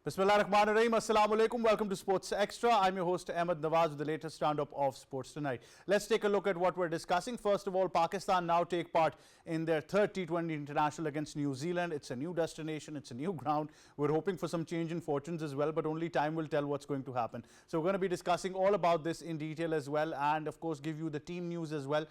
Bismillahirrahmanirrahim. Assalamu alaikum. Welcome to Sports Extra. I'm your host Ahmed Nawaz with the latest roundup of Sports Tonight. Let's take a look at what we're discussing. First of all, Pakistan now take part in their third T20 international against New Zealand. It's a new destination. It's a new ground. We're hoping for some change in fortunes as well, but only time will tell what's going to happen. So we're going to be discussing all about this in detail as well, and of course give you the team news as well.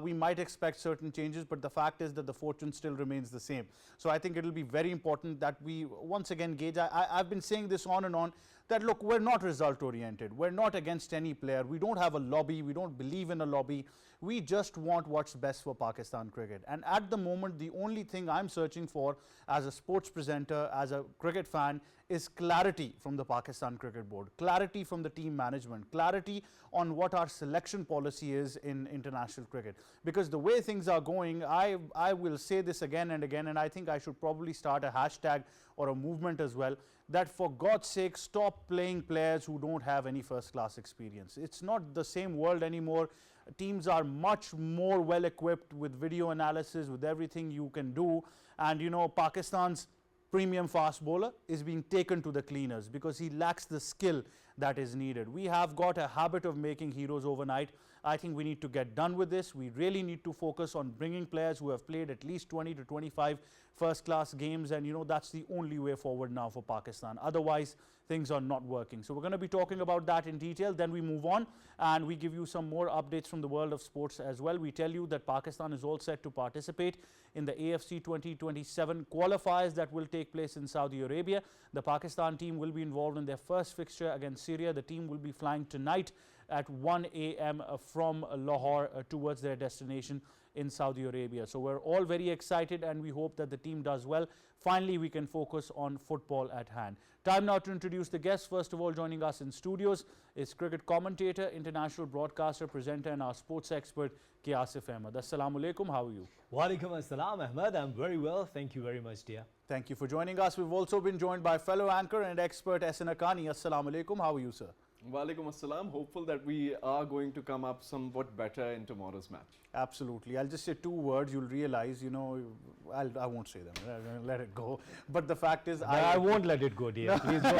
We might expect certain changes, but the fact is that the fortune still remains the same. So I think it'll be very important that we once again gauge. I've been saying this on and on, that look, we're not result oriented, we're not against any player, we don't have a lobby, we don't believe in a lobby, we just want what's best for Pakistan cricket. And at the moment, the only thing I'm searching for as a sports presenter, as a cricket fan, is clarity from the Pakistan Cricket Board, clarity from the team management, clarity on what our selection policy is in international cricket. Because the way things are going, I will say this again and again, and I think I should probably start a hashtag or a movement as well, that for God's sake, stop playing players who don't have any first class experience. It's not the same world anymore. Teams are much more well equipped with video analysis, with everything you can do. And you know, Pakistan's premium fast bowler is being taken to the cleaners because he lacks the skill that is needed. We have got a habit of making heroes overnight. I think we need to get done with this. We really need to focus on bringing players who have played at least 20 to 25 first class games, and you know, that's the only way forward now for Pakistan. Otherwise things are not working. So we're going to be talking about that in detail. Then we move on and we give you some more updates from the world of sports as well. We tell you that Pakistan is all set to participate in the AFC 2027 qualifiers that will take place in Saudi Arabia. The Pakistan team will be involved in their first fixture against Syria. The team will be flying tonight at 1 a.m. from Lahore towards their destination in Saudi Arabia. So we're all very excited and we hope that the team does well. Finally, we can focus on football at hand. Time now to introduce the guests. First of all, joining us in studios is cricket commentator, international broadcaster, presenter and our sports expert, Asif Ahmed. Assalamu alaikum, how are you? Walaikum assalam, Ahmed. I'm very well. Thank you very much, dear. Thank you for joining us. We've also been joined by fellow anchor and expert, Ahsan Akani. Assalamu alaikum, how are you, sir? Walaikum assalam. Hopeful that we are going to come up somewhat better in tomorrow's match. Absolutely. I'll just say two words. You'll realize, you know, I won't say them. Let it go. But the fact is, I won't let it go, dear. Please go.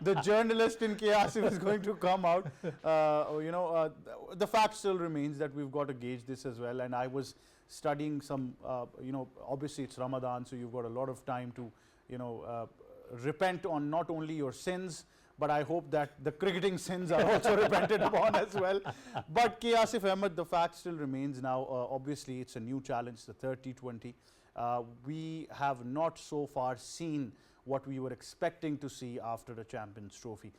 The journalist in Asif is going to come out. The fact still remains that we've got to gauge this as well. And I was studying some, obviously it's Ramadan, so you've got a lot of time to, repent on not only your sins, but I hope that the cricketing sins are also repented upon as well. But Asif Ahmed, the fact still remains now, obviously it's a new challenge, the third T20. We have not so far seen what we were expecting to see after the Champions Trophy.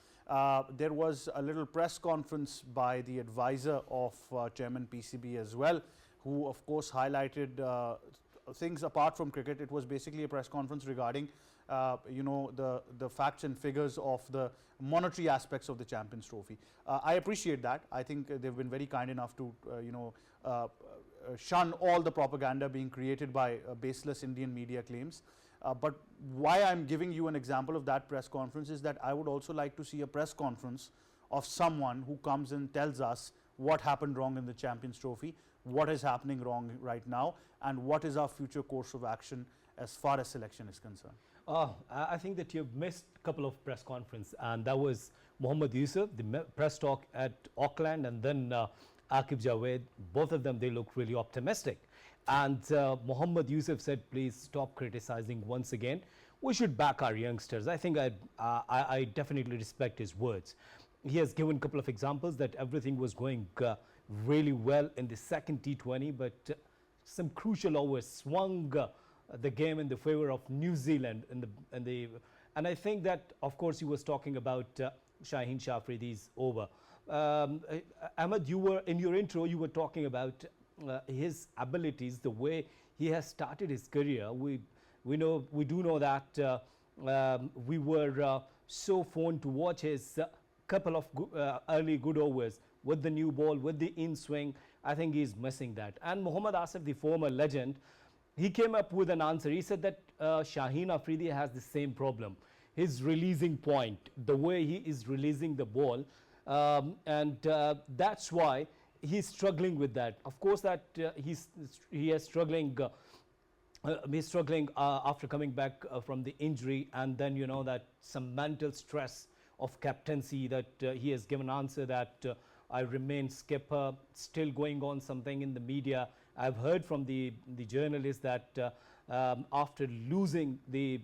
There was a little press conference by the advisor of Chairman PCB as well, who of course highlighted things apart from cricket. It was basically a press conference regarding the facts and figures of the monetary aspects of the Champions Trophy. I appreciate that. I think they've been very kind enough to shun all the propaganda being created by baseless Indian media claims. But why I'm giving you an example of that press conference is that I would also like to see a press conference of someone who comes and tells us what happened wrong in the Champions Trophy, what is happening wrong right now, and what is our future course of action as far as selection is concerned. I think that you've missed a couple of press conferences, and that was Mohammad Yusuf, the press talk at Auckland, and then Aqib Javed. Both of them, they look really optimistic. And Mohammad Yusuf said, please stop criticizing once again. We should back our youngsters. I think I definitely respect his words. He has given a couple of examples that everything was going really well in the second T20, but some crucial overs swung the game in the favor of New Zealand and I think that, of course, he was talking about Shaheen Shah Afridi's over. Ahmed, you were in your intro, you were talking about his abilities, the way he has started his career. We do know that we were so fond to watch his couple of early good overs with the new ball, with the in swing. I think he's missing that. And Mohammad Asif, the former legend, he came up with an answer. He said that Shaheen Afridi has the same problem. His releasing point, the way he is releasing the ball, and that's why he's struggling with that. Of course, that he is struggling he's struggling after coming back from the injury, and then you know that some mental stress of captaincy that he has given answer that I remain skipper, still going on something in the media. I've heard from the journalists that after losing the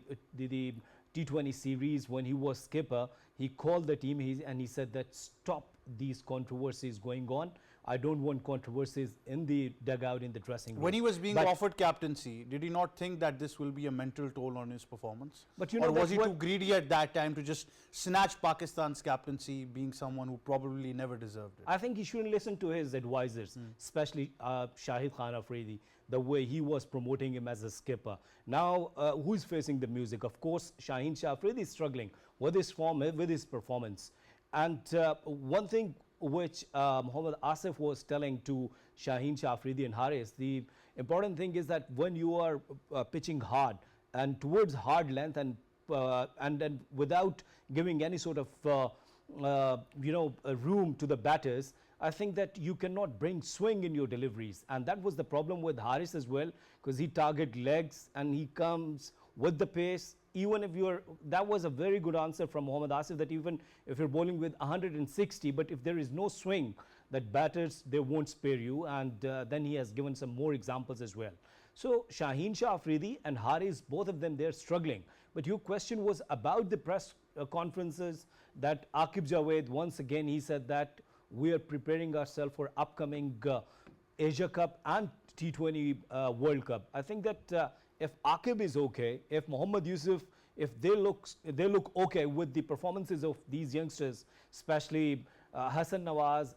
T20 series when he was skipper, he called the team and he said that stop these controversies going on. I don't want controversies in the dugout, in the dressing room. When he was being But- offered captaincy, did he not think that this will be a mental toll on his performance? But you know, or was that's he what- too greedy at that time to just snatch Pakistan's captaincy, being someone who probably never deserved it? I think he shouldn't listen to his advisors, especially Shahid Khan Afridi, the way he was promoting him as a skipper. Now, who's facing the music? Of course, Shaheen Shah Afridi is struggling with his form, with his performance. And one thing which Mohammad Asif was telling to Shaheen Shah Afridi and Haris, the important thing is that when you are pitching hard and towards hard length and then without giving any sort of room to the batters, I think that you cannot bring swing in your deliveries, and that was the problem with Haris as well, because he target legs and he comes with the pace. Even if you're, that was a very good answer from Mohammad Asif, that even if you're bowling with 160, but if there is no swing, that batters, they won't spare you, and then he has given some more examples as well. So Shaheen Shah Afridi and Haris, both of them, they're struggling. But your question was about the press conferences that Aqib Javed, once again, he said that we are preparing ourselves for upcoming Asia Cup and T20 World Cup. I think that if Aqib is okay, if Mohammad Yusuf, if they look okay with the performances of these youngsters, especially Hassan Nawaz,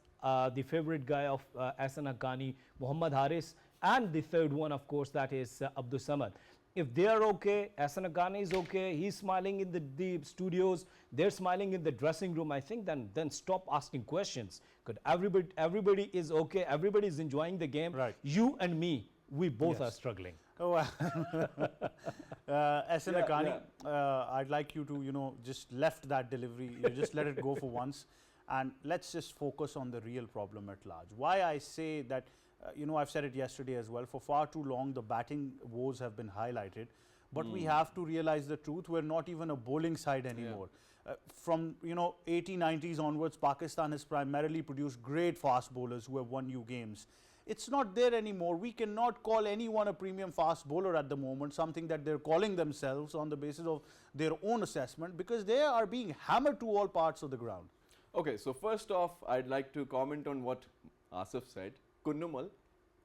the favorite guy of Ahsan Haqqani, Mohammad Haris, and the third one, of course, that is Abdul Samad. If they are okay, Ahsan Haqqani is okay, he's smiling in the studios, they're smiling in the dressing room, I think then stop asking questions. Because everybody is okay, everybody is enjoying the game. Right. You and me, we both Yes. are struggling. Oh, Ahsan Yeah, Haqqani, I'd like you to, just left that delivery. You just let it go for once. And let's just focus on the real problem at large. Why I say that, I've said it yesterday as well, for far too long the batting woes have been highlighted. But we have to realize the truth, we're not even a bowling side anymore. From 80s, 90s onwards, Pakistan has primarily produced great fast bowlers who have won you games. It's not there anymore. We cannot call anyone a premium fast bowler at the moment, something that they're calling themselves on the basis of their own assessment, because they are being hammered to all parts of the ground. Okay, so first off, I'd like to comment on what Asif said. Kunnumal,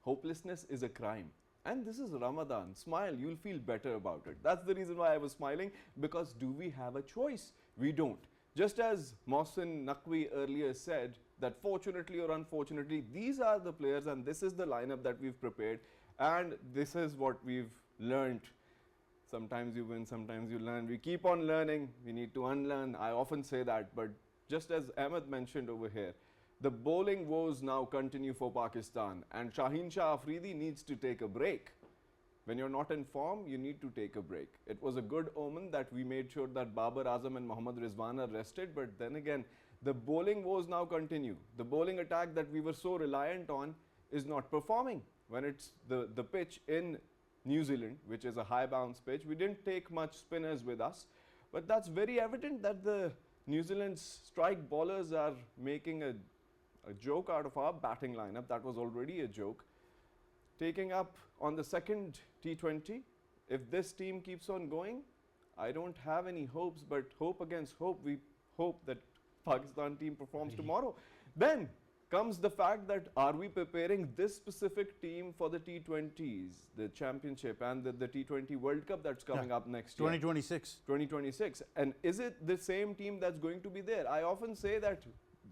hopelessness is a crime. And this is Ramadan. Smile, you'll feel better about it. That's the reason why I was smiling, because do we have a choice? We don't. Just as Mohsin Naqvi earlier said, that fortunately or unfortunately, these are the players and this is the lineup that we've prepared, and this is what we've learned. Sometimes you win, sometimes you learn. We keep on learning. We need to unlearn. I often say that, but just as Ahmed mentioned over here, the bowling woes now continue for Pakistan, and Shaheen Shah Afridi needs to take a break. When you're not in form, you need to take a break. It was a good omen that we made sure that Babar Azam and Mohammad Rizwan are rested, but then again, the bowling woes now continue. The bowling attack that we were so reliant on is not performing. When it's the pitch in New Zealand, which is a high bounce pitch, we didn't take much spinners with us, but that's very evident that the New Zealand's strike bowlers are making a joke out of our batting lineup. That was already a joke. Taking up on the second T20, if this team keeps on going, I don't have any hopes, but hope against hope, we hope that Pakistan team performs tomorrow. Then comes the fact that are we preparing this specific team for the T20s, the championship and the T20 World Cup that's coming up next year? 2026. 2026. And is it the same team that's going to be there? I often say that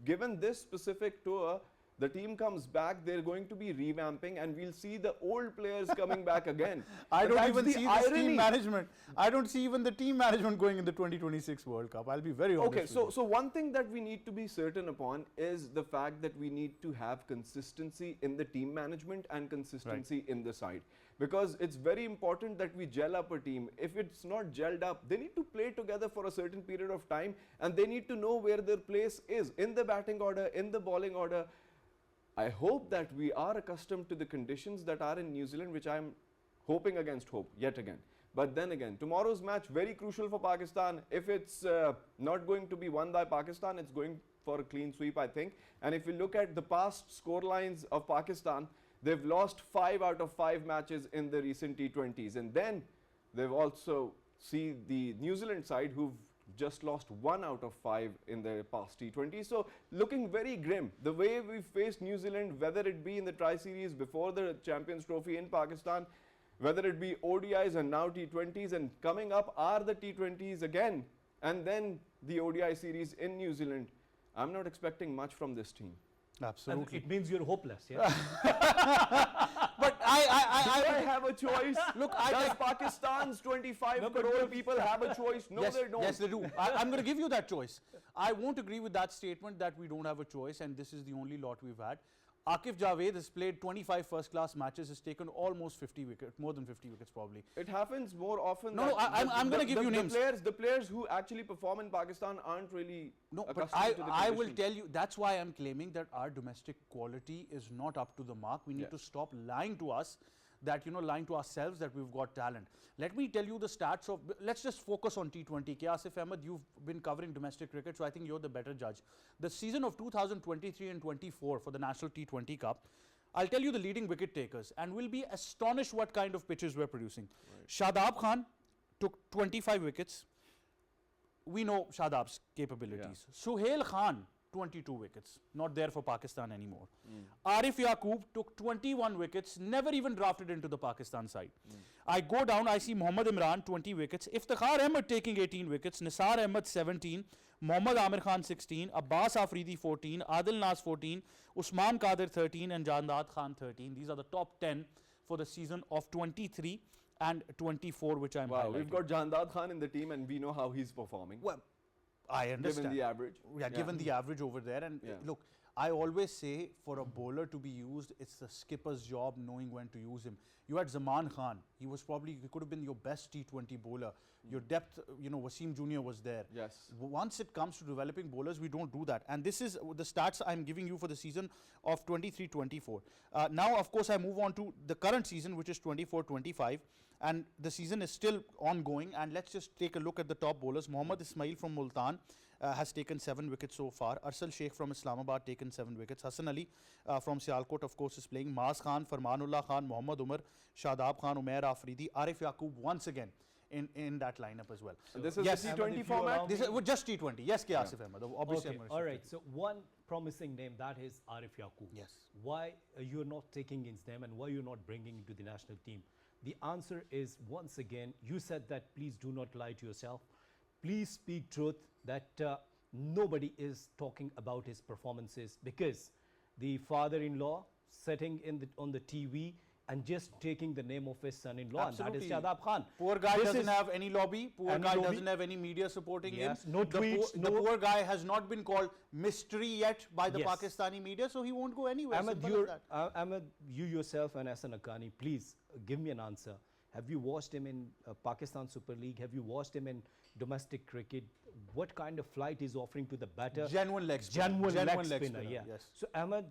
given this specific tour, the team comes back, they're going to be revamping, and we'll see the old players coming back again. I And don't that's even the see this irony. team management. I don't see even the team management going in the 2026 World Cup. I'll be very honest. Okay, with so, you. so one thing that we need to be certain upon is the fact that we need to have consistency in the team management and consistency in the side. Because it's very important that we gel up a team. If it's not gelled up, they need to play together for a certain period of time, and they need to know where their place is in the batting order, in the bowling order. I hope that we are accustomed to the conditions that are in New Zealand, which I'm hoping against hope yet again. But then again, tomorrow's match very crucial for Pakistan. If it's not going to be won by Pakistan, it's going for a clean sweep, I think. And if you look at the past score lines of Pakistan, they've lost 5 out of 5 matches in the recent T20s. And then they've also seen the New Zealand side who've just lost 1 out of 5 in their past T20. So looking very grim. The way we faced New Zealand, whether it be in the Tri-Series before the Champions Trophy in Pakistan, whether it be ODIs and now T20s, and coming up are the T20s again, and then the ODI series in New Zealand. I'm not expecting much from this team. Absolutely. And it means you're hopeless, yeah? But I have a choice. Look, does Pakistan's 25 crore people have a choice? No, yes, they don't. yes, they do. I'm going to give you that choice. I won't agree with that statement that we don't have a choice, and this is the only lot we've had. Akif Javed has played 25 first-class matches, has taken almost 50 wickets, more than 50 wickets probably. It happens more often. No, I'm going to give you names. The players who actually perform in Pakistan aren't really but accustomed to the I will conditions. tell you, that's why I'm claiming that our domestic quality is not up to the mark. We need to stop lying to us, that, you know, lying to ourselves that we've got talent. Let me tell you the stats of, let's just focus on T20. Asif Ahmed, you've been covering domestic cricket, so I think you're the better judge. The season of 2023 and 24 for the National T20 Cup, I'll tell you the leading wicket takers, and we'll be astonished what kind of pitches we're producing. Right. Shadab Khan took 25 wickets. We know Shadab's capabilities. Suhail Khan, 22 wickets, not there for Pakistan anymore. Arif Yaqub took 21 wickets, never even drafted into the Pakistan side. I go down, I see Mohammad Imran, 20 wickets, Iftikhar Ahmed taking 18 wickets, Nisar Ahmed 17, Mohammad Amir Khan 16, Abbas Afridi 14, Adil Nas 14, Usman Qadir 13 and Jandad Khan 13. These are the top 10 for the season of 23 and 24, which I'm highlighting. We've got Jandad Khan in the team and we know how he's performing. Well, I understand. Given the average. Yeah, given the average over there. And look, I always say for a bowler to be used, it's the skipper's job knowing when to use him. You had Zaman Khan. He could have been your best T20 bowler. Your depth, you know, Wasim Jr. was there. Yes. Once it comes to developing bowlers, we don't do that. And this is the stats I'm giving you for the season of 23-24. Now, of course, I move on to the current season, which is 24-25. And the season is still ongoing. And let's just take a look at the top bowlers. Mohammad Ismail from Multan has taken 7 wickets so far. Arsal Sheikh from Islamabad taken 7 wickets. Hassan Ali from Sialkot, of course, is playing. Maaz Khan, Farmanullah Khan, Mohammad Umar, Shadab Khan, Umair Afridi, Arif Yaqub once again in that lineup as well. So this is the T20 format? This is just T20. Yes, Asif Ahmed. Obviously, Okay. All right. So one promising name, that is Arif Yaqub. Yes. Why you're not taking his name and why you're not bringing him to the national team? The answer is, once again, you said that please do not lie to yourself. Please speak truth, that nobody is talking about his performances, because the father-in-law sitting on the TV and just taking the name of his son-in-law, and that is Shadab Khan. Poor guy doesn't have any lobby. Poor guy doesn't have any media supporting him. No tweets. The poor guy has not been called mystery yet by the Pakistani media, so he won't go anywhere. Ahmed, you yourself and Hassan Akani, please give me an answer. Have you watched him in Pakistan Super League? Have you watched him in domestic cricket? What kind of flight is offering to the batter? Genuine leg spinner. Genuine leg spinner, yeah. Yes. So Ahmed,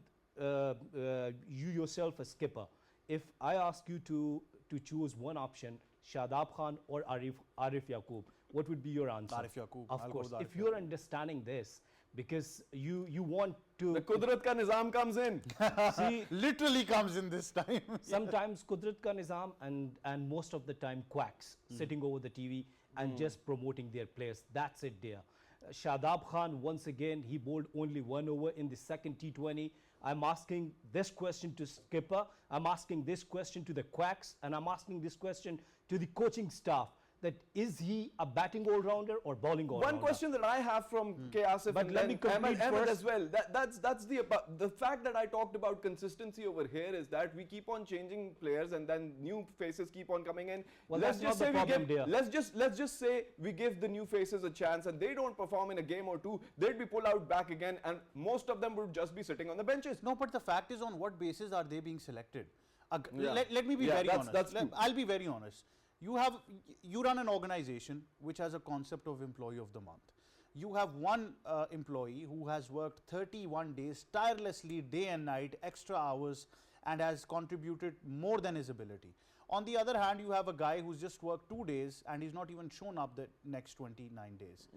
you yourself a skipper. If I ask you to choose one option, Shadab Khan or Arif Yaqub, what would be your answer? Arif Yaqub. Of course. If you're understanding this, because you want to... The Kudrat ka nizam comes in. See, literally comes in this time. Sometimes Kudrat ka nizam and most of the time quacks, sitting over the TV and just promoting their players. That's it there. Shadab Khan, once again, he bowled only 1 over in the second T20. I'm asking this question to skipper, I'm asking this question to the quacks, and I'm asking this question to the coaching staff, that is he a batting all-rounder or bowling all-rounder? One question that I have from K. Asif But and let me complete Ahmed first. as well. That's the fact that I talked about consistency over here is that we keep on changing players and then new faces keep on coming in. Well, that's not the problem there. Let's just say we give the new faces a chance and they don't perform in a game or two, they'd be pulled out back again, and most of them would just be sitting on the benches. No, but the fact is, on what basis are they being selected? Let me be very honest. I'll be very honest. You run an organization which has a concept of employee of the month. You have one employee who has worked 31 days tirelessly, day and night, extra hours, and has contributed more than his ability. On the other hand, you have a guy who's just worked 2 days and he's not even shown up the next 29 days.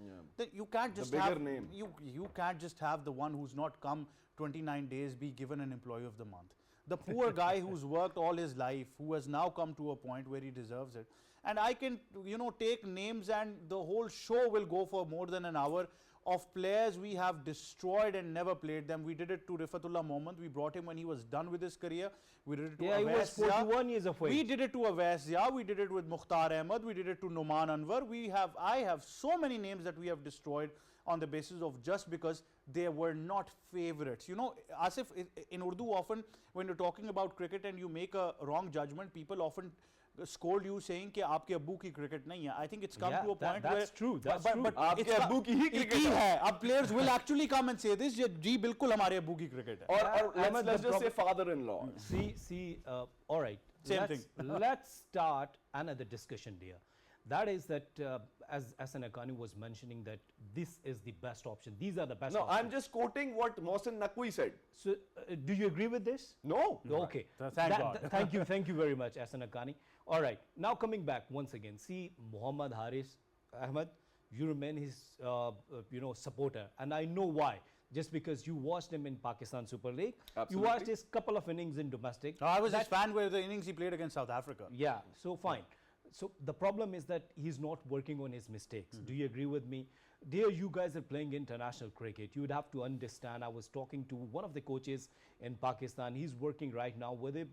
You can't just have name. You can't just have the one who's not come 29 days be given an employee of the month. The poor guy who's worked all his life, who has now come to a point where he deserves it. And I can, take names and the whole show will go for more than an hour of players we have destroyed and never played them. We did it to Rifatullah Mohammad. We brought him when he was done with his career. We did it to he was 41 years of age. We did it to Awais Zia. We did it with Mukhtar Ahmed. We did it to Numan Anwar. I have so many names that we have destroyed on the basis of just because they were not favorites. Asif, in Urdu often when you're talking about cricket and you make a wrong judgment, people often scold you saying कि आपके अब्बू की cricket नहीं है. I think it's come to a point where that's true. That's true. But आपके अब्बू की ही cricket है. अब players will actually come and say this. जी बिल्कुल हमारे अब्बू की cricket है. Or let's just say father-in-law. All right. Same thing. Let's start another discussion here. That is that, as Hassan Akani was mentioning, that this is the best option. These are the best options. I'm just quoting what Mohsin Naqvi said. So, do you agree with this? No. Okay. Thank God. Thank you very much, Hassan Akani. All right. Now coming back once again. See, Muhammad Haris Ahmed, you remain his, supporter, and I know why. Just because you watched him in Pakistan Super League, Absolutely. you watched his couple of innings in domestic. I was his fan where the innings he played against South Africa. Yeah. So fine. So the problem is that he's not working on his mistakes. Do you agree with me? Dear, you guys are playing international cricket. You would have to understand. I was talking to one of the coaches in Pakistan. He's working right now with a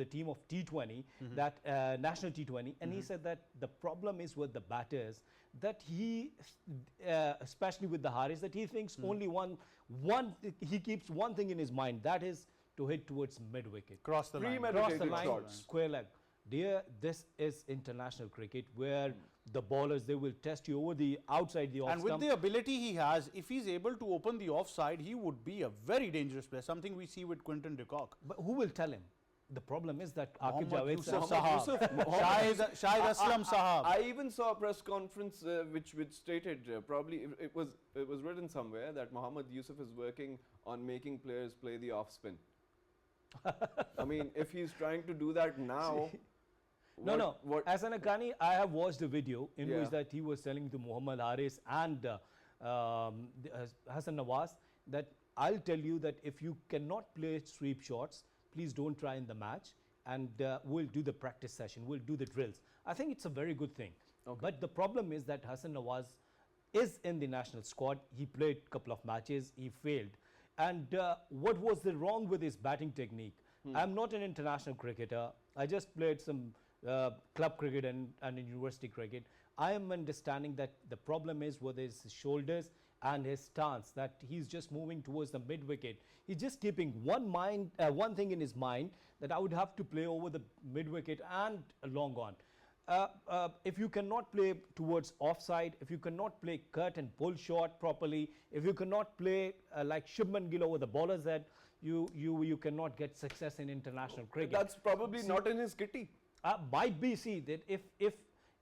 team of T20, that national T20, and he said that the problem is with the batters that he, especially with the Haris, that he thinks only he keeps one thing in his mind, that is to hit towards mid wicket, Cross the line. cross the line, square leg. Dear, this is international cricket where the bowlers, they will test you over the outside the off And with stump. the ability he has, if he's able to open the offside, he would be a very dangerous player. Something we see with Quinton de Kock. But who will tell him? The problem is that Aqib Mohammad Javed Yusuf Sahab- Sahab, Shahid Aslam Sahab. I even saw a press conference which stated probably it was written somewhere that Mohammad Yusuf is working on making players play the off spin. I mean, if he's trying to do that now. No. As an Akani, I have watched a video in Yeah. which that he was telling to Muhammad Haris and Hassan Nawaz that I'll tell you that if you cannot play sweep shots, please don't try in the match, and we'll do the practice session, we'll do the drills. I think it's a very good thing. Okay. But the problem is that Hassan Nawaz is in the national squad. He played a couple of matches, he failed. And what was the wrong with his batting technique? I'm not an international cricketer. I just played some club cricket and university cricket. I am understanding that the problem is with his shoulders and his stance, that he's just moving towards the mid wicket. He's just keeping one thing in his mind, that I would have to play over the mid wicket and long on. If you cannot play towards offside, if you cannot play cut and pull shot properly, if you cannot play like Shubman Gill over the bowler's head, you cannot get success in international cricket. That's probably not in his kitty. Might be, see that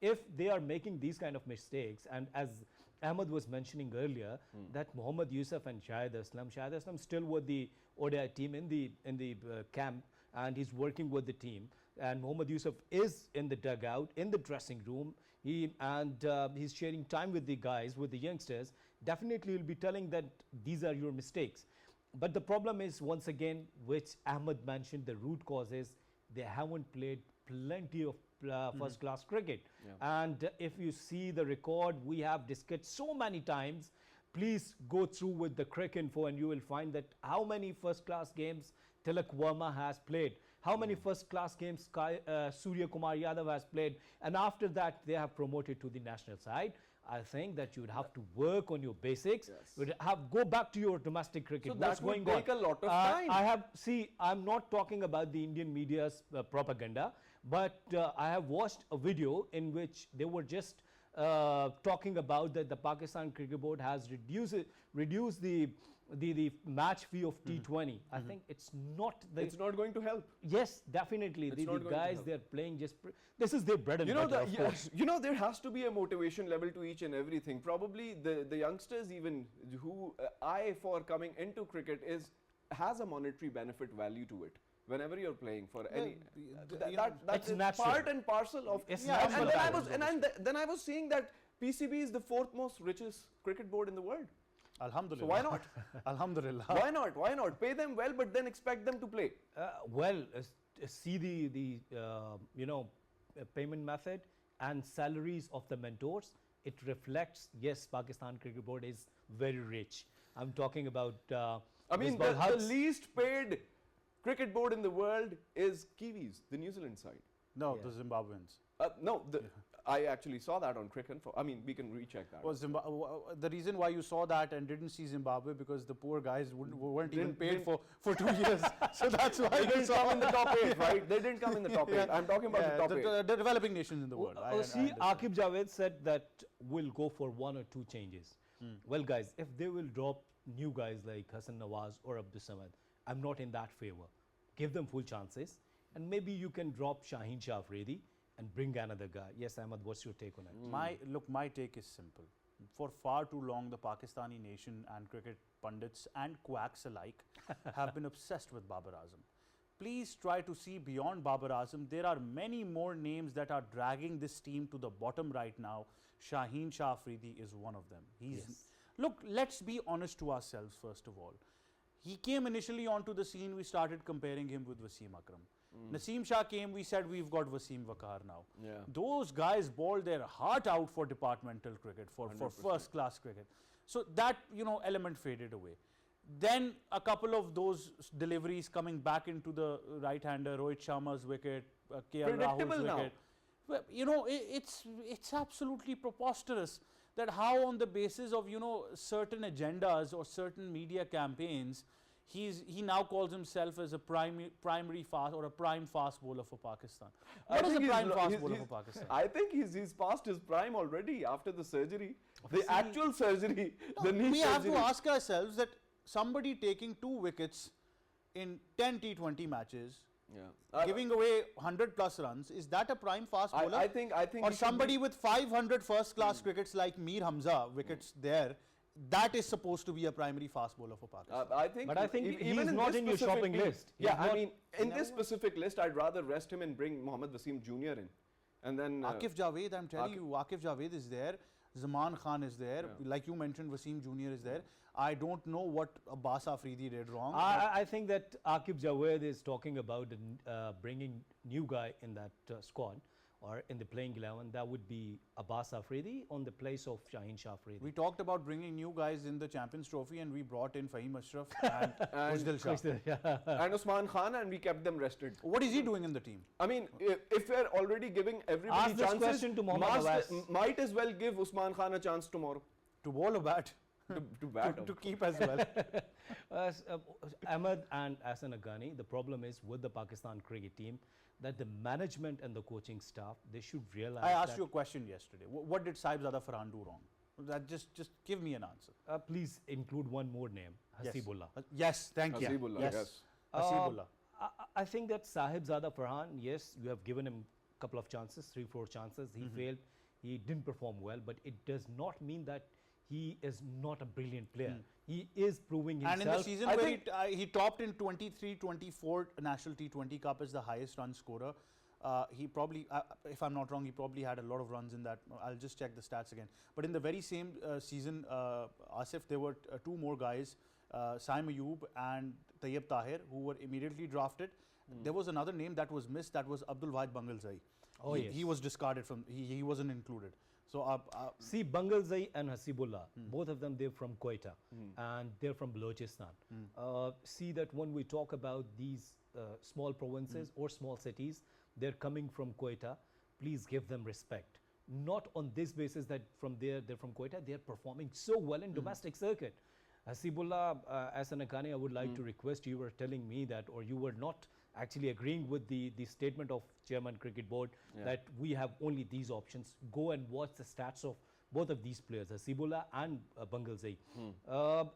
if they are making these kind of mistakes, and as Ahmed was mentioning earlier, that Muhammad Yusuf and Shahid Aslam still with the ODI team in the camp, and he's working with the team. And Muhammad Yusuf is in the dugout, in the dressing room. He's sharing time with the guys, with the youngsters. Definitely, he'll be telling that these are your mistakes. But the problem is, once again, which Ahmed mentioned, the root cause is they haven't played plenty of first-class cricket. Yeah. And if you see the record, we have discussed so many times. Please go through with the cricket info and you will find that how many first-class games Tilak Verma has played, how many first-class games Surya Kumar Yadav has played, and after that they have promoted to the national side. I think that you would have to work on your basics. Yes. Go back to your domestic cricket. So What's that would going take on? a lot of time. I'm not talking about the Indian media's propaganda, but I have watched a video in which they were just talking about that the Pakistan Cricket Board has reduced the match fee of T20. I think it's not going to help. Yes, definitely. It's The not going to guys, help. they're playing this is their bread and butter, of course. There has to be a motivation level to each and everything. Probably the youngsters even who eye for coming into cricket has a monetary benefit value to it. whenever you're playing for any. It's That's natural. part and parcel of. It's and natural then I talent. was then I was seeing that PCB is the 4th most richest cricket board in the world. Alhamdulillah. So why not? Alhamdulillah. Why not? Why not? Pay them well, but then expect them to play. See the payment method and salaries of the mentors. It reflects, yes, Pakistan Cricket Board is very rich. I'm talking about. I mean, Misbah the Hugs. least paid cricket board in the world is Kiwis, the New Zealand side. No, Yeah. the Zimbabweans. No, I actually saw that on Cricket. I mean, we can recheck that. Was the reason why you saw that and didn't see Zimbabwe because the poor guys weren't even Didn't- paid didn't- for 2 years. So that's why They you didn't saw come in the top 8, right? They didn't come in the top 8. I'm talking about the top 8. the developing nations in the world. I See, understand. Akib Javed said that we'll go for 1 or 2 changes. Well, guys, if they will drop new guys like Hassan Nawaz or Abdul Samad, I'm not in that favor. Give them full chances, and maybe you can drop Shaheen Shah Afridi and bring another guy. Yes, Ahmed, what's your take on it? My take is simple. For far too long, the Pakistani nation and cricket pundits and quacks alike have been obsessed with Babar Azam. Please try to see beyond Babar Azam. There are many more names that are dragging this team to the bottom right now. Shaheen Shah Afridi is one of them. Look, let's be honest to ourselves first of all. He came initially onto the scene, we started comparing him with Wasim Akram. Naseem Shah came, we said we've got Wasim Waqar now. Yeah. Those guys bowled their heart out for departmental cricket, for 100%. first class cricket. So that, element faded away. Then a couple of those deliveries coming back into the right-hander, Rohit Sharma's wicket, KL Predictable Rahul's now. wicket. Well, it's absolutely preposterous that how on the basis of, certain agendas or certain media campaigns, he now calls himself as a primary fast or a prime fast bowler for Pakistan. I What is a think prime he's- fast he's- bowler he's- for Pakistan? I think he's past his prime already after the surgery. The See- actual surgery, the knee we surgery. have to ask ourselves that somebody taking 2 wickets in 10 T20 matches, Yeah. giving away 100 plus runs, is that a prime fast bowler? I think or he should somebody be- with 500 first class crickets like Mir Hamza wickets there, that is supposed to be a primary fast bowler for Pakistan. I think, But I think even he's in not this in your specific shopping team- list. He's Yeah, I not- mean, in this specific list, I'd rather rest him and bring Mohammad Wasim Jr. in. And then Akif Javed, I'm telling you, Akif Javed is there. Zaman Khan is there. Like you mentioned, Wasim Jr. is there. I don't know what Abbas Afridi did wrong. I think that Akib Javed is talking about bringing new guy in that squad or in the playing 11. That would be Abbas Afridi on the place of Shaheen Shah Afridi. we talked about bringing new guys in the Champions Trophy and we brought in Fahim Ashraf and Khushdil Shah. and Usman Khan, and we kept them rested. What is he doing in the team? I mean, if we're already giving everybody Ask this chances, question to Mohammad might as well give Usman Khan a chance tomorrow To bowl or bat? to bat. To keep as well. Ahmed and Ahsan Aghani, the problem is with the Pakistan cricket team that the management and the coaching staff, they should realize I asked that, you a question yesterday. What did Saibzada Farhan do wrong? That just give me an answer. please include one more name, Hasibullah. Yes, thank you. Hasibullah, yes. Hasibullah. I think that Sahibzada Farhan, yes, you have given him a couple of chances, 3-4 chances. He failed. He didn't perform well, but it does not mean that he is not a brilliant player. He is proving himself. And in the season I where think- he topped in 23-24 National T20 Cup as the highest run scorer, he probably, if I'm not wrong, he probably had a lot of runs in that. I'll just check the stats again. But in the very same season, Asif, there were 2 more guys, Saim Ayub and Tayyib Tahir, who were immediately drafted. There was another name that was missed, that was Abdul Wahid Bangalzai. Oh, he, yes. he was discarded from, he wasn't included. So See, Bangalzai and Hasibullah, both of them, they're from Quetta and they're from Balochistan. See that when we talk about these small provinces or small cities, they're coming from Quetta, please give them respect. Not on this basis that they're from Quetta, they're performing so well in domestic circuit. Hasibullah, Ahsan Aghani, I would like to request, you were telling me that, or you were not actually agreeing with the statement of Chairman Cricket Board that we have only these options. Go and watch the stats of both of these players, Hasibullah and Bangalzai.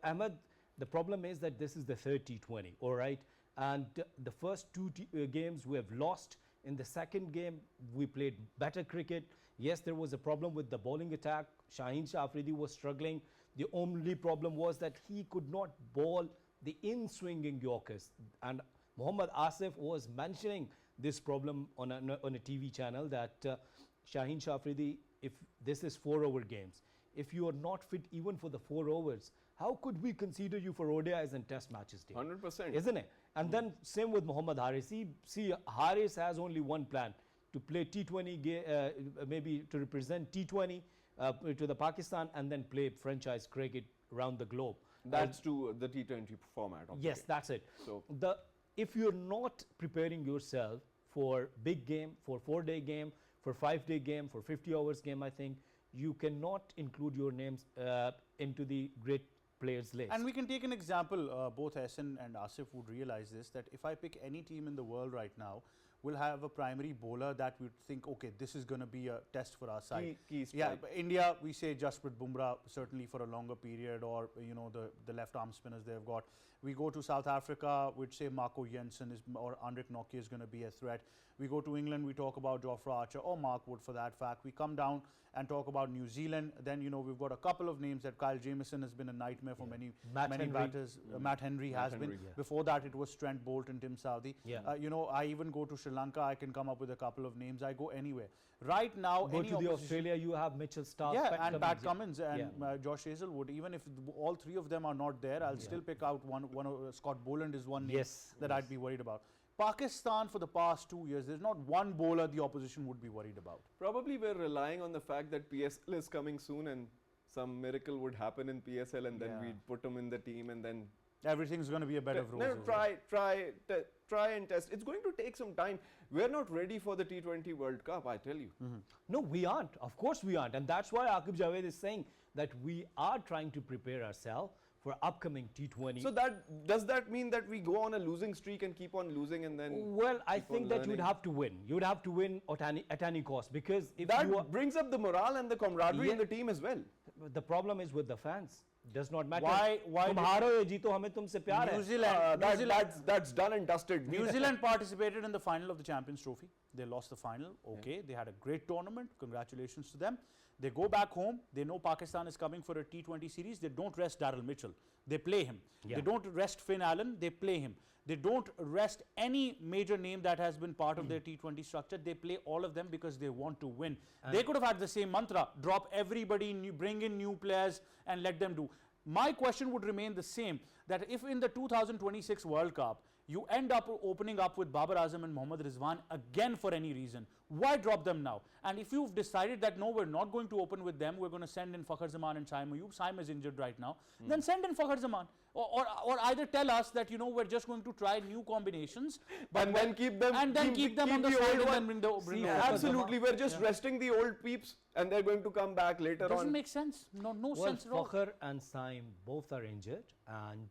Ahmed, the problem is that this is the 3rd T20, all right? And the first 2 games we have lost. In the second game, we played better cricket. Yes, there was a problem with the bowling attack. Shaheen Shah Afridi was struggling. The only problem was that he could not bowl the in-swinging Yorkers. And Mohammad Asif was mentioning this problem on a TV channel that Shaheen Shafridi, if this is 4-over games, if you are not fit even for the 4 overs, how could we consider you for ODIs and test matches, dear? 100%. Isn't it? And then same with Mohammad Haris. See, Haris has only one plan, to play T20, maybe to represent T20 to the Pakistan, and then play franchise cricket around the globe. That's to the T20 format. Of the Yes, game. that's it. So If you're not preparing yourself for big game, for 4-day game, for 5-day game, for 50 hours game, I think you cannot include your names into the great players list. And we can take an example, both Ehsan and Asif would realize this, that if I pick any team in the world right now, we'll have a primary bowler that we think, okay, this is going to be a test for our side. Key Yeah, strike. but India, we say Jasprit Bumrah certainly for a longer period, or the left arm spinners they've got. We go to South Africa, we'd say Marco Jensen or Andrik Nokia is going to be a threat. We go to England, we talk about Jofra Archer or Mark Wood for that fact. We come down and talk about New Zealand. Then we've got a couple of names that Kyle Jamieson has been a nightmare for many Henry. batters. Matt Henry has Henry, been. yeah. Before that, it was Trent Bolt and Tim Southee. Yeah. I even go to Sri Lanka. I can come up with a couple of names. I go anywhere. Right now, Go any to the opposition- Australia, you have Mitchell Starc, yeah, and Pat yeah. Cummins and Josh Hazlewood. Even if all 3 of them are not there, I'll still pick out one. Scott Boland is one name Yes, that I'd be worried about. Pakistan for the past 2 years, there's not one bowler the opposition would be worried about. Probably we're relying on the fact that PSL is coming soon and some miracle would happen in PSL and then Yeah. we'd put them in the team and then Everything's going to be a bed of no, roses. try and test. It's going to take some time. We're not ready for the T20 World Cup, I tell you. No, we aren't. Of course we aren't. And that's why Aqib Javed is saying that we are trying to prepare ourselves for upcoming T20. So does that mean that we go on a losing streak and keep on losing and then well, I keep on think that you'd learning? have to win. You'd have to win at any cost, because if that you are, brings up the morale and the camaraderie in the team as well. the problem is with the fans. Does not matter. Why तुम did- हारो या जीतो, हमें तुमसे प्यार है. New Zealand, That's done and dusted. New Zealand participated in the final of the Champions Trophy. They lost the final. Okay, they had a great tournament. Congratulations to them. They go back home. They know Pakistan is coming for a T20 series. They don't rest Daryl Mitchell. They play him. Yeah. They don't rest Finn Allen. They play him. They don't rest any major name that has been part of their T20 structure. They play all of them because they want to win. They could have had the same mantra: drop everybody, bring in new players, and let them do. My question would remain the same, that if in the 2026 World Cup, you end up opening up with Babar Azam and Mohammad Rizwan again for any reason, why drop them now? And if you've decided that no, we're not going to open with them, we're going to send in Fakhar Zaman and Saim Ayub, Saim is injured right now, then send in Fakhar Zaman. Or either tell us that, we're just going to try new combinations. And then keep them and then keep them on the the side old and then one. bring See, the Absolutely, we're just resting the old peeps and they're going to come back later Doesn't on. make sense. No Well, sense at all. Fakhar and Saim both are injured, and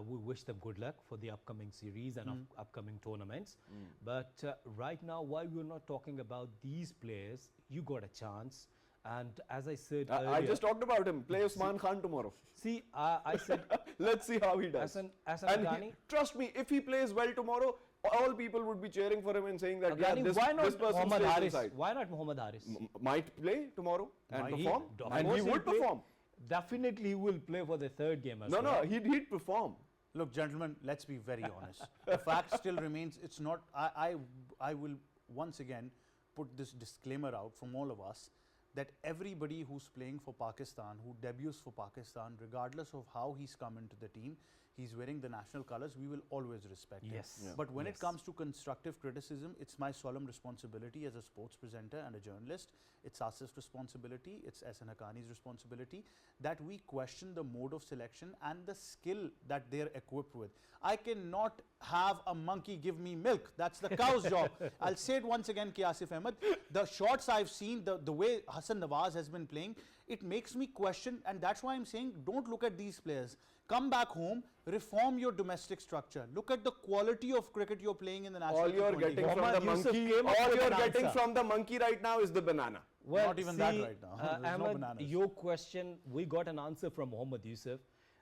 we wish them good luck for the upcoming series and upcoming tournaments. But right now, while we're not talking about these players, you got a chance. And as I said I earlier, just talked about him. Play Usman Khan tomorrow. see, I said Let's see how he does. as And Ghani, trust me, if he plays well tomorrow, all people would be cheering for him and saying that, yeah, Ghani, this, why not this person Mohammad stays Haris? inside. Why not Mohammad Haris? Might play tomorrow and Might. perform. Of And he course he'll would play. perform. Definitely he will play for the third game as No, well. no, he'd perform. Look, gentlemen, let's be very honest. The fact still remains, it's not, I will once again put this disclaimer out from all of us, that everybody who's playing for Pakistan, who debuts for Pakistan, regardless of how he's come into the team, he's wearing the national colours, we will always respect him. Yes. Yeah. But when Yes. it comes to constructive criticism, it's my solemn responsibility as a sports presenter and a journalist, it's Asif's responsibility, it's Ehsan Haqqani's responsibility, that we question the mode of selection and the skill that they're equipped with. I cannot have a monkey give me milk. That's the cow's job. I'll say it once again, Asif Ahmed. The shots I've seen, the way Hassan Nawaz has been playing, it makes me question, and that's why I'm saying don't look at these players. Come back home, reform your domestic structure. Look at the quality of cricket you're playing in the national All you're T20. getting from the Mohammad Yusuf monkey, came up all with you're an getting answer. from the monkey right now is the banana. Well, Not even that see, right now. There's no Ahmed, bananas. your question, we got an answer from Mohammad Yusuf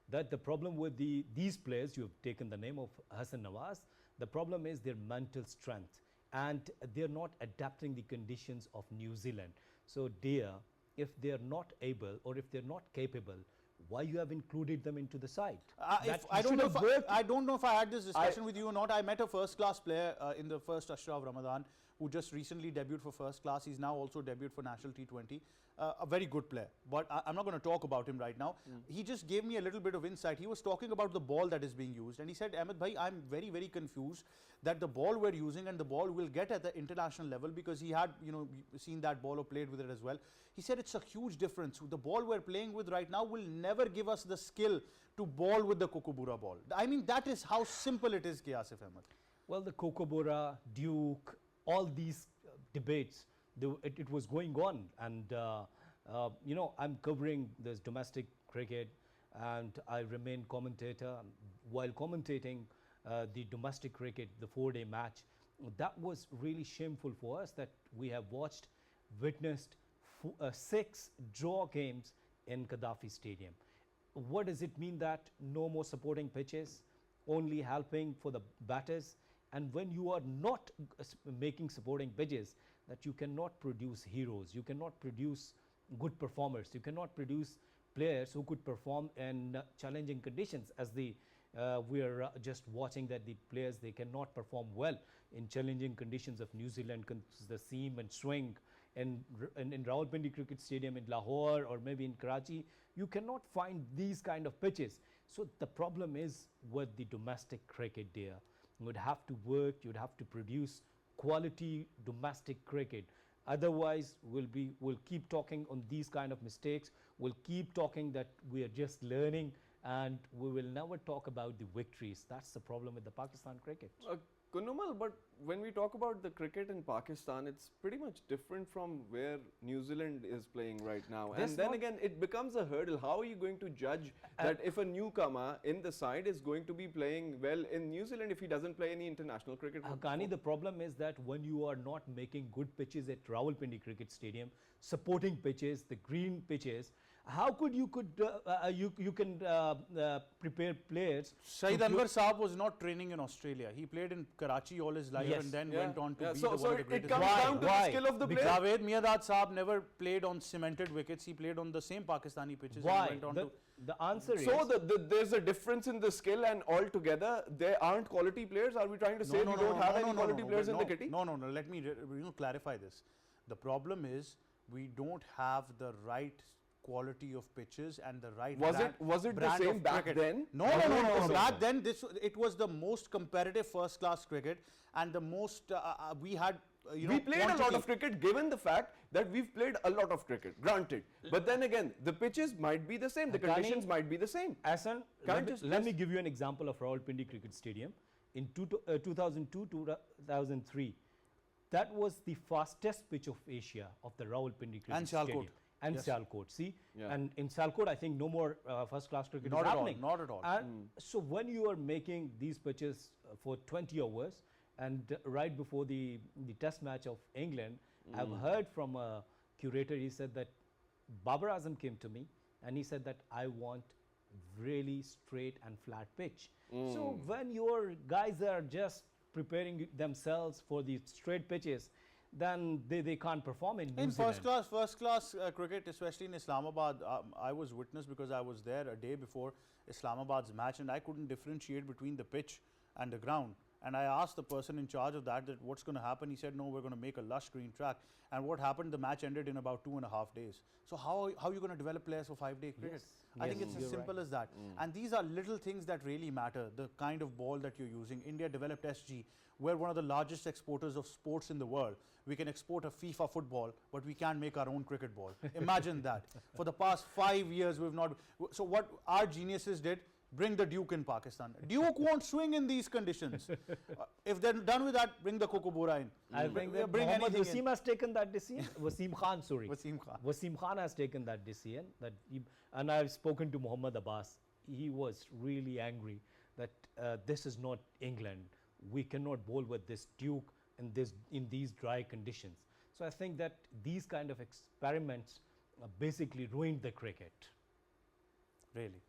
that the problem with these players, you have taken the name of Hassan Nawaz, the problem is their mental strength, and they're not adapting the conditions of New Zealand. So dear, if they're not able or if they're not capable, why you have included them into the side. I don't know if I had this discussion with you or not. I met a first-class player in the first Ashra of Ramadan who just recently debuted for first class. He's now also debuted for national T20. A very good player, but I'm not going to talk about him right now. He just gave me a little bit of insight. He was talking about the ball that is being used, and he said, Ahmed bhai, I'm very, very confused that the ball we're using and the ball we'll get at the international level, because he had, you know, seen that ball or played with it as well. He said it's a huge difference. The ball we're playing with right now will never give us the skill to ball with the Kookaburra ball. I mean, that is how simple it is, Asif Ahmed. Well, the Kookaburra, Duke, all these debates, it was going on, and you know, I'm covering this domestic cricket, and I remain commentator. While commentating the domestic cricket, the 4-day match, that was really shameful for us that we have witnessed 6 draw games in Gaddafi Stadium. What does it mean that no more supporting pitches, only helping for the batters? And when you are not making supporting pitches, that you cannot produce heroes, you cannot produce good performers, you cannot produce players who could perform in challenging conditions. As we are just watching that the players, they cannot perform well in challenging conditions of New Zealand, the seam and swing, and in Rawalpindi Cricket Stadium in Lahore or maybe in Karachi, you cannot find these kind of pitches. So the problem is with the domestic cricket, dear. You would have to work, you would have to produce quality domestic cricket. Otherwise, we'll keep talking on these kind of mistakes. We'll keep talking that we are just learning, and we will never talk about the victories. That's the problem with the Pakistan cricket. Kunnumal, but when we talk about the cricket in Pakistan, it's pretty much different from where New Zealand is playing right now. And then again, it becomes a hurdle. How are you going to judge that if a newcomer in the side is going to be playing well in New Zealand if he doesn't play any international cricket? Haqqani, the problem is that when you are not making good pitches at Rawalpindi Cricket Stadium, supporting pitches, the green pitches, how could you can prepare players? Shahid Anwar Saab was not training in Australia. He played in Karachi all his life, and then went on to be one of the greatest. It comes down to the skill of the player. Javed Miandad Saab never played on cemented wickets. He played on the same Pakistani pitches. Why? And went on the answer is... So there's a difference in the skill, and altogether there aren't quality players. Are we trying to say we don't have any quality players in the kitty? No. Let me clarify this. The problem is we don't have the right quality of pitches and the right was it the same back then? No. Back then, it was the most competitive first-class cricket, and the most we had. We played a lot of cricket, given the fact that we've played a lot of cricket, granted. But then again, the pitches might be the same, the conditions might be the same. Ahsan, let me give you an example of Rawalpindi Cricket Stadium. In 2002-2003, that was the fastest pitch of Asia of the Rawalpindi Cricket Stadium. And Sialkot, see? Yeah. And in Sialkot, I think no more first-class cricket is happening. Not at all. And so when you are making these pitches for 20 overs, and right before the test match of England, I've heard from a curator, he said that Babar Azam came to me, and he said that I want really straight and flat pitch. So when your guys are just preparing themselves for the straight pitches, then they can't perform in New Zealand. First class cricket, especially in Islamabad, I was witness because I was there a day before Islamabad's match, and I couldn't differentiate between the pitch and the ground. And I asked the person in charge of that what's going to happen. He said, no, we're going to make a lush green track. And what happened, the match ended in about 2.5 days. So how are you going to develop players for 5-day cricket? Yes. I think it's as simple as that. And these are little things that really matter. The kind of ball that you're using. India developed SG. We're one of the largest exporters of sports in the world. We can export a FIFA football, but we can't make our own cricket ball. Imagine that. For the past 5 years, we've not... So what our geniuses did, bring the Duke in Pakistan. Duke won't swing in these conditions. If they're done with that, bring the Kookaburra in. I think that Mohammad Wasim has taken that decision. Wasim Khan, sorry. Wasim Khan has taken that decision. And I've spoken to Muhammad Abbas. He was really angry that this is not England. We cannot bowl with this Duke in these dry conditions. So I think that these kind of experiments basically ruined the cricket. Really?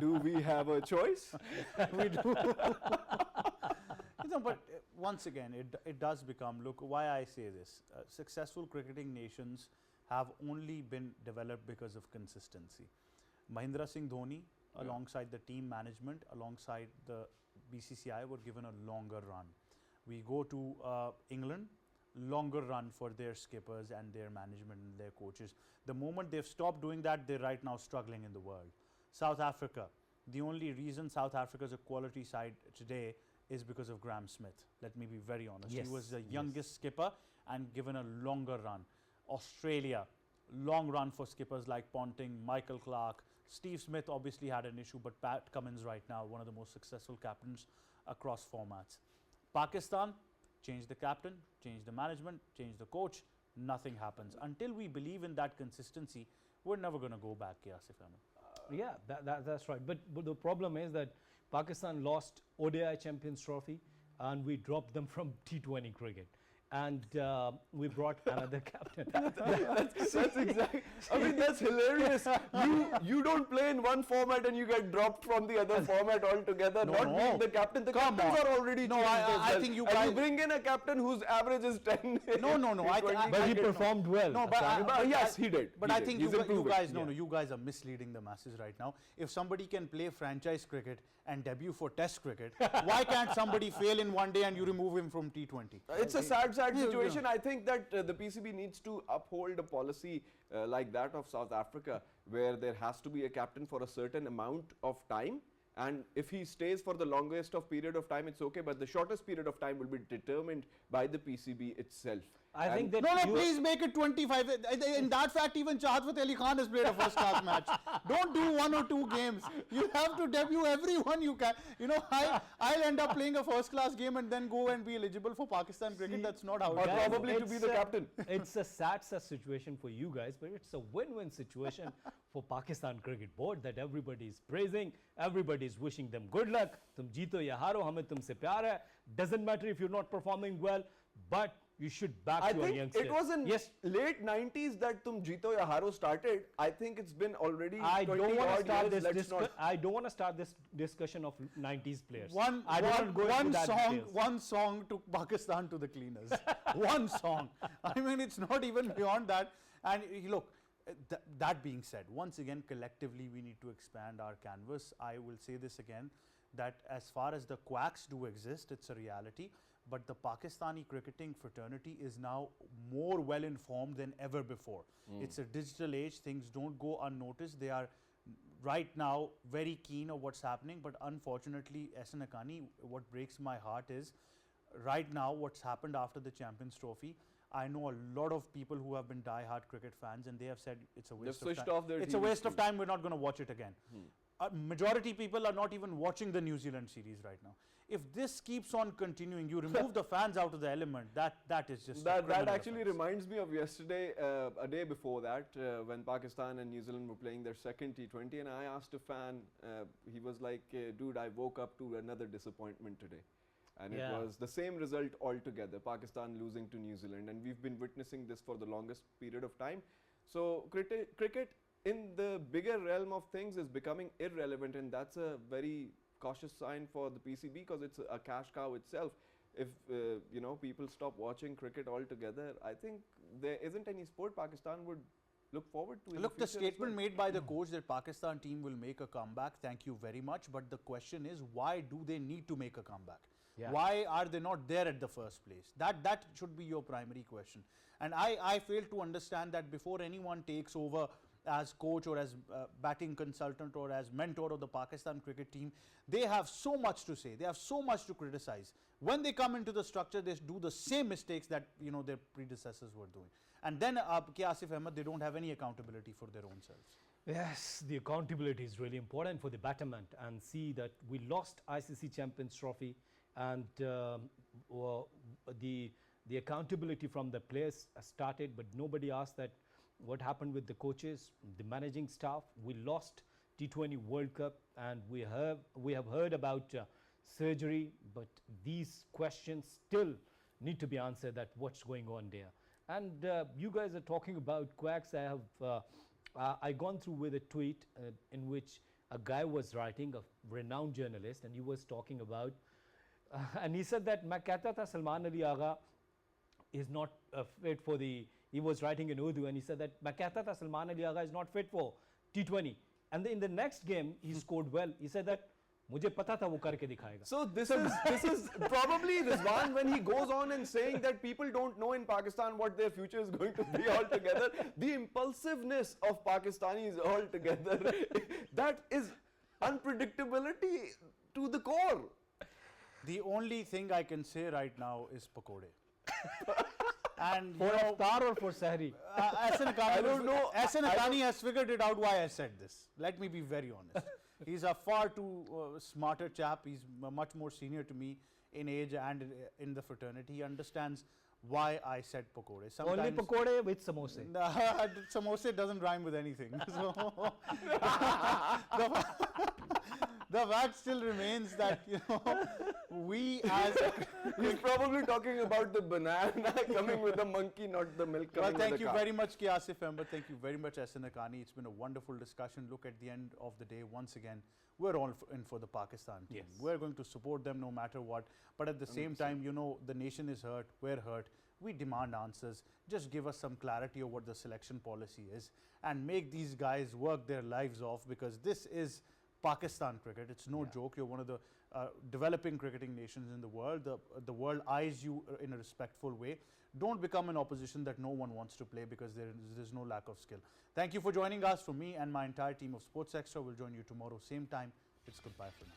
Do we have a choice? We do. But once again, it does become, look, why I say this, successful cricketing nations have only been developed because of consistency. Mahindra Singh Dhoni, alongside the team management, alongside the BCCI, were given a longer run. We go to England, longer run for their skippers and their management and their coaches. The moment they've stopped doing that, they're right now struggling in the world. South Africa, the only reason South Africa is a quality side today is because of Graham Smith. Let me be very honest. Yes, He was the yes. youngest skipper and given a longer run. Australia, long run for skippers like Ponting, Michael Clarke. Steve Smith obviously had an issue, but Pat Cummins right now, one of the most successful captains across formats. Pakistan, change the captain, change the management, change the coach, nothing happens. Until we believe in that consistency, we're never going to go back, Asif Ahmed. Yeah, that's right. But the problem is that Pakistan lost ODI Champions Trophy and we dropped them from T20 cricket. And we brought another captain. That's exactly. I mean, that's hilarious. You don't play in one format and you get dropped from the other format altogether. No, not no. being the captain. The Come captains on. are already No, changed I as well. think you and guys- you bring in a captain whose average is 10. No. But he performed well. No, but yes, he did. But He I did. think He's you improving. guys, Yeah. you guys are misleading the masses right now. If somebody can play franchise cricket and debut for Test cricket, why can't somebody fail in one day and you remove him from T20? It's a sad Yeah, yeah. situation. I think that the PCB needs to uphold a policy like that of South Africa, where there has to be a captain for a certain amount of time. And if he stays for the longest of period of time, it's okay. But the shortest period of time will be determined by the PCB itself. I And think that No, you- please make it 25. In that fact, even Chahat Fateh Ali Khan has played a first class match. Don't do one or two games. You have to debut everyone you can. I'll end up playing a first class game and then go and be eligible for Pakistan cricket. That's not how Or it Guys, is. probably to be it's the a- captain. It's a sad situation for you guys, but it's a win-win situation for Pakistan Cricket Board that everybody is praising, everybody is wishing them good luck. Tum jeeto ya haro, hame tumse pyar hai. Doesn't matter if you're not performing well, but you should back I your think youngsters. it was in yes. late 90s that Tum Jeeto Ya Haro started. I think it's been already I 20 don't want to odd start years. this. Let's not. I don't want to start this discussion of 90s players. One song took Pakistan to the cleaners. One song. I mean, it's not even beyond that. And look, that being said, once again, collectively, we need to expand our canvas. I will say this again, that as far as the quacks do exist, it's a reality. But the Pakistani cricketing fraternity is now more well informed than ever before. It's a digital age. Things don't go unnoticed. They are right now very keen of what's happening. But unfortunately, SN Akani, what breaks my heart is right now what's happened after the Champions Trophy. I know a lot of people who have been die-hard cricket fans, and they have said it's a waste of switched time. off their It's a TVs waste of too. time. We're not going to watch it again. Majority people are not even watching the New Zealand series right now. If this keeps on continuing, you remove the fans out of the element. That is just a That criminal actually offense. reminds me of yesterday, a day before that, when Pakistan and New Zealand were playing their second T20, and I asked a fan, he was like, dude, I woke up to another disappointment today. And Yeah. it was the same result altogether, Pakistan losing to New Zealand. And we've been witnessing this for the longest period of time. So cricket in the bigger realm of things is becoming irrelevant, and that's a very cautious sign for the PCB, because it's a cash cow itself. If people stop watching cricket altogether, I think there isn't any sport Pakistan would look forward to. Look, the statement made by the coach that Pakistan team will make a comeback, thank you very much. But the question is, why do they need to make a comeback? Yeah. Why are they not there at the first place? That should be your primary question. And I fail to understand that before anyone takes over as coach or as batting consultant or as mentor of the Pakistan cricket team, they have so much to say. They have so much to criticize. When they come into the structure, they do the same mistakes that their predecessors were doing. And then Asif Ahmed, they don't have any accountability for their own selves. Yes, the accountability is really important for the batterman, and see that we lost ICC Champions Trophy, and the accountability from the players started, but nobody asked that what happened with the coaches, the managing staff. We lost T20 World Cup, and we have heard about surgery, but these questions still need to be answered, that what's going on there. And you guys are talking about quacks. I gone through with a tweet in which a guy was writing, a renowned journalist, and he was talking about, and he said that मैं कहता था Salman Ali Agha is not fit for the he was writing in Urdu and he said that मैं कहता था Salman Ali Agha is not fit for T20. And in the next game, he scored well. He said that मुझे पता था वो करके दिखाएगा. So this is probably Rizwan when he goes on and saying that people don't know in Pakistan what their future is going to be altogether. The impulsiveness of Pakistanis altogether, that is unpredictability to the core. The only thing I can say right now is pakode. And For iftar or for sahri? I don't know. Ahsan Haqqani has figured it out why I said this. Let me be very honest. He's a far too smarter chap. He's much more senior to me in age and in the fraternity. He understands why I said pakode. Only pakode with samosa. Samosa doesn't rhyme with anything. So the fact still remains that, you know, we as He's probably talking about the banana coming with the monkey, not the milk coming well, thank with the you cow. very much, Asif Ahmed. Thank you very much, Ahsan Haqqani. It's been a wonderful discussion. Look, at the end of the day, once again, we're all in for the Pakistan team. Yes. We're going to support them no matter what. But at the same time, you know, the nation is hurt. We're hurt. We demand answers. Just give us some clarity of what the selection policy is and make these guys work their lives off, because this is Pakistan cricket. It's no joke. You're one of the developing cricketing nations in the world. The world eyes you in a respectful way. Don't become an opposition that no one wants to play, because there's no lack of skill. Thank you for joining us. From me and my entire team of Sports Extra, we'll join you tomorrow, same time. It's goodbye for now.